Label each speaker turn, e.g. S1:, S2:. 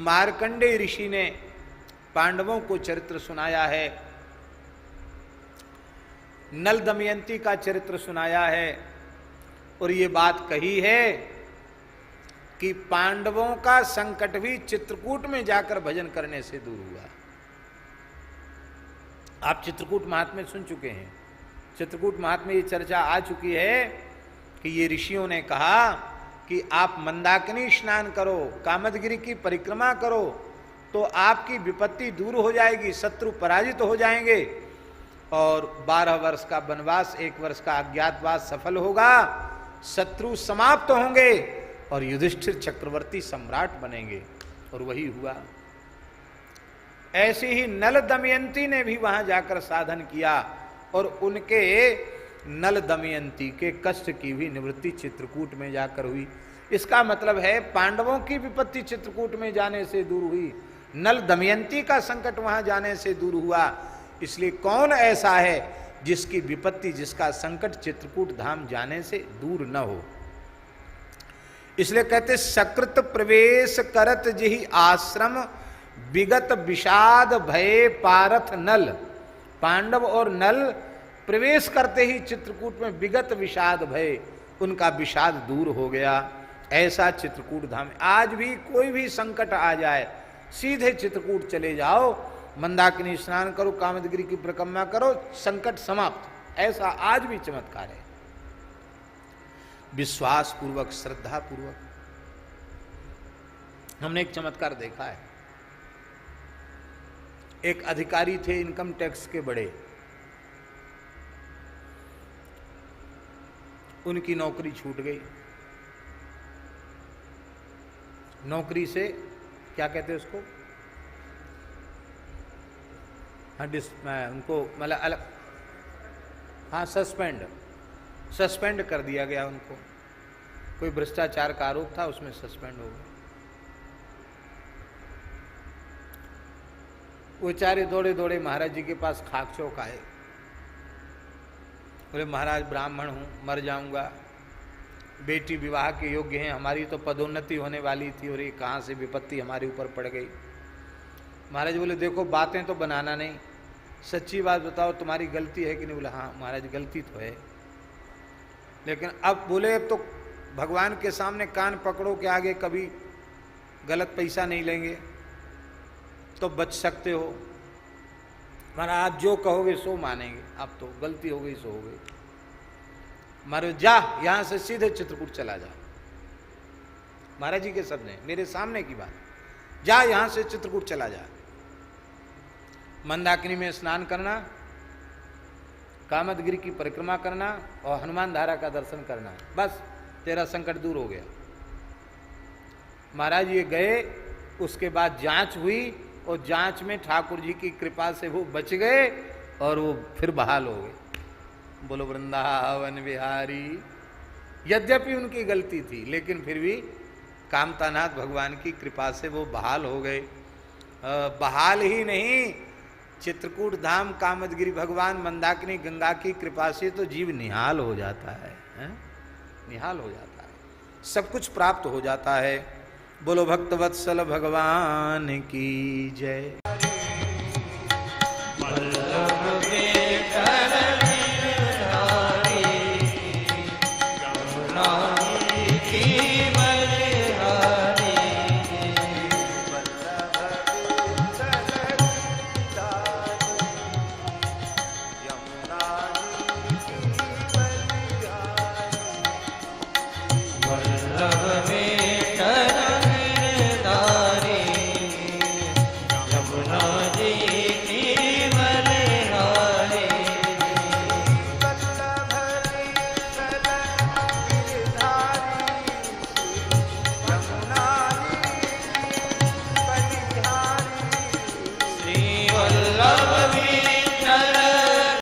S1: मार्कंडेय ऋषि ने पांडवों को चरित्र सुनाया है, नल दमयंती का चरित्र सुनाया है, और ये बात कही है कि पांडवों का संकट भी चित्रकूट में जाकर भजन करने से दूर हुआ। आप चित्रकूट महात्म्य सुन चुके हैं। चित्रकूट महात्म्य ये चर्चा आ चुकी है कि ये ऋषियों ने कहा कि आप मंदाकिनी स्नान करो, कामदगिरि की परिक्रमा करो, तो आपकी विपत्ति दूर हो जाएगी, शत्रु पराजित हो जाएंगे, और 12 वर्ष का वनवास, 1 वर्ष का अज्ञातवास सफल होगा, शत्रु समाप्त होंगे और युधिष्ठिर चक्रवर्ती सम्राट बनेंगे। और वही हुआ। ऐसे ही नल दमयंती ने भी वहां जाकर साधन किया और उनके नल दमयंती के कष्ट की भी निवृत्ति चित्रकूट में जाकर हुई। इसका मतलब है पांडवों की विपत्ति चित्रकूट में जाने से दूर हुई, नल दमयंती का संकट वहां जाने से दूर हुआ। इसलिए कौन ऐसा है जिसकी विपत्ति, जिसका संकट चित्रकूट धाम जाने से दूर न हो। इसलिए कहते सकृत प्रवेश करत जिहि आश्रम विगत विषाद भय पारथ नल। पांडव और नल प्रवेश करते ही चित्रकूट में विगत विषाद भय, उनका विषाद दूर हो गया। ऐसा चित्रकूट धाम, आज भी कोई भी संकट आ जाए सीधे चित्रकूट चले जाओ, मंदाकिनी स्नान करो, कामदगिरि की परिक्रमा करो, संकट समाप्त। ऐसा आज भी चमत्कार है। विश्वास पूर्वक, श्रद्धा पूर्वक। हमने एक चमत्कार देखा है। एक अधिकारी थे इनकम टैक्स के बड़े, उनकी नौकरी छूट गई। नौकरी से क्या कहते हैं उसको, हाँ उनको मतलब अलग, हाँ सस्पेंड कर दिया गया उनको। कोई भ्रष्टाचार का आरोप था, उसमें सस्पेंड हो गए। वो बेचारे दौड़े दौड़े महाराज जी के पास खाक चौक आए, बोले महाराज ब्राह्मण हूँ, मर जाऊंगा, बेटी विवाह के योग्य हैं, हमारी तो पदोन्नति होने वाली थी और ये कहाँ से विपत्ति हमारे ऊपर पड़ गई। महाराज बोले देखो बातें तो बनाना नहीं, सच्ची बात बताओ तुम्हारी गलती है कि नहीं। बोला हाँ महाराज गलती तो है, लेकिन अब बोले अब तो भगवान के सामने कान पकड़ो के आगे कभी गलत पैसा नहीं लेंगे तो बच सकते हो। महाराज आप जो कहोगे सो मानेंगे, अब तो गलती हो गई सो हो गई। महाराज जा यहां से सीधे चित्रकूट चला जा। महाराज जी के शब्द हैं, मेरे सामने की बात, जा यहां से चित्रकूट चला जा। मंदाकिनी में स्नान करना, कामदगिरि की परिक्रमा करना और हनुमान धारा का दर्शन करना, बस तेरा संकट दूर हो गया। महाराज ये गए, उसके बाद जांच हुई और जांच में ठाकुर जी की कृपा से वो बच गए और वो फिर बहाल हो गए। बोलो वृंदावन बिहारी। यद्यपि उनकी गलती थी लेकिन फिर भी कामतानाथ भगवान की कृपा से वो बहाल हो गए। बहाल ही नहीं, चित्रकूट धाम, कामदगिरि भगवान, मंदाकिनी गंगा की कृपा से तो जीव निहाल हो जाता है, निहाल हो जाता है, सब कुछ प्राप्त हो जाता है। बोलो भक्तवत्सल भगवान की जय।